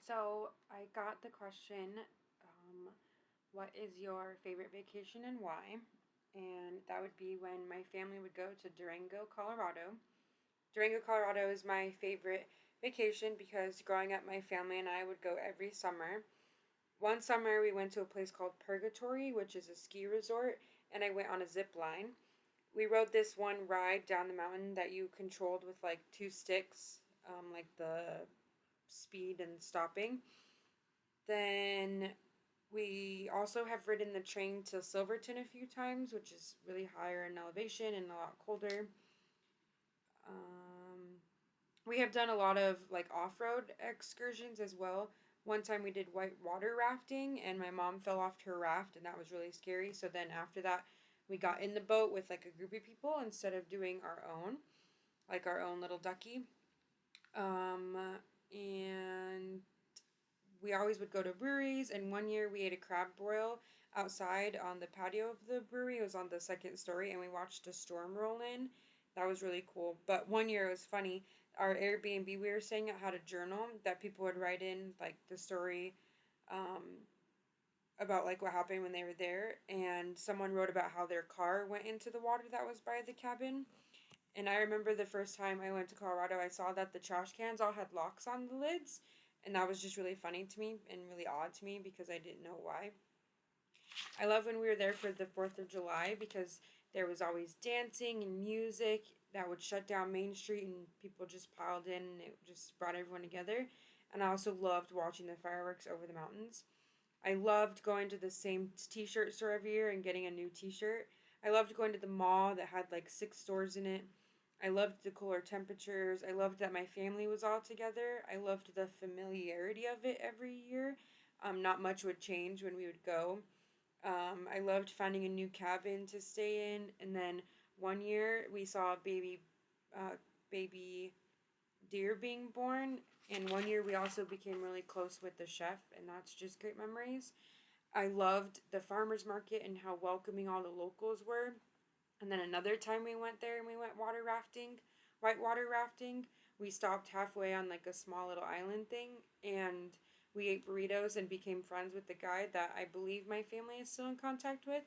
So I got the question, what is your favorite vacation and why? And that would be when my family would go to Durango, Colorado. Durango, Colorado is my favorite vacation because growing up, my family and I would go every summer. One summer, we went to a place called Purgatory, which is a ski resort, and I went on a zip line. We rode this one ride down the mountain that you controlled with like two sticks, like the speed and stopping. Then we also have ridden the train to Silverton a few times, which is really higher in elevation and a lot colder. Um, we have done a lot of like off road excursions as well. One time we did white water rafting, and my mom fell off her raft, and that was really scary. So then after that, we got in the boat with like a group of people instead of doing our own, like our own little ducky. And we always would go to breweries, and one year we ate a crab broil outside on the patio of the brewery. It was on the second story, and we watched a storm roll in. That was really cool. But one year it was funny. Our Airbnb we were staying at had a journal that people would write in, like the story um, about like what happened when they were there. And someone wrote about how their car went into the water that was by the cabin. And I remember the first time I went to Colorado, I saw that the trash cans all had locks on the lids. And that was just really funny to me and really odd to me because I didn't know why. I love when we were there for the 4th of July because there was always dancing and music that would shut down Main Street and people just piled in and it just brought everyone together. And I also loved watching the fireworks over the mountains. I loved going to the same t-shirt store every year and getting a new t-shirt. I loved going to the mall that had like 6 stores in it. I loved the cooler temperatures. I loved that my family was all together. I loved the familiarity of it every year. Not much would change when we would go. I loved finding a new cabin to stay in, and then one year we saw uh, baby deer being born, and one year we also became really close with the chef, and that's just great memories. I loved the farmers market and how welcoming all the locals were. And then another time we went there and we went water rafting, whitewater rafting. We stopped halfway on like a small little island thing and we ate burritos and became friends with the guide that I believe my family is still in contact with.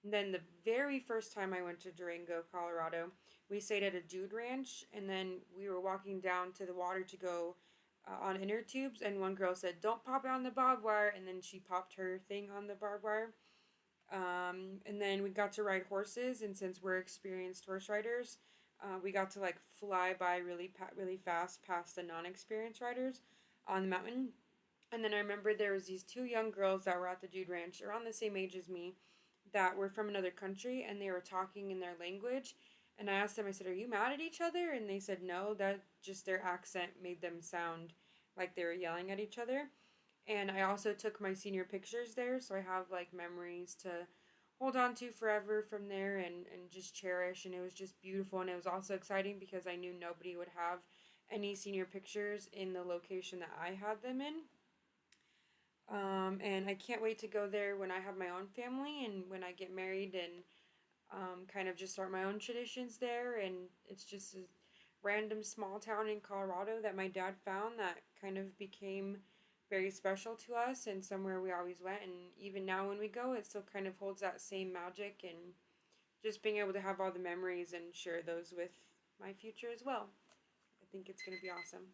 And then the very first time I went to Durango, Colorado, we stayed at a dude ranch and then we were walking down to the water to go on inner tubes and one girl said, "Don't pop it on the barbed wire," and then she popped her thing on the barbed wire. And then we got to ride horses, and since we're experienced horse riders, we got to like fly by really fast past the non-experienced riders on the mountain. And then I remember there was these two young girls that were at the Dude Ranch, around the same age as me, that were from another country, and they were talking in their language. And I asked them, I said, "Are you mad at each other?" And they said, "No, that just their accent made them sound like they were yelling at each other." And I also took my senior pictures there, so I have like memories to hold on to forever from there and just cherish. And it was just beautiful. And it was also exciting because I knew nobody would have any senior pictures in the location that I had them in. And I can't wait to go there when I have my own family and when I get married and kind of just start my own traditions there. And it's just a random small town in Colorado that my dad found that kind of became very special to us and somewhere we always went. And even now when we go, it still kind of holds that same magic and just being able to have all the memories and share those with my future as well. I think it's going to be awesome.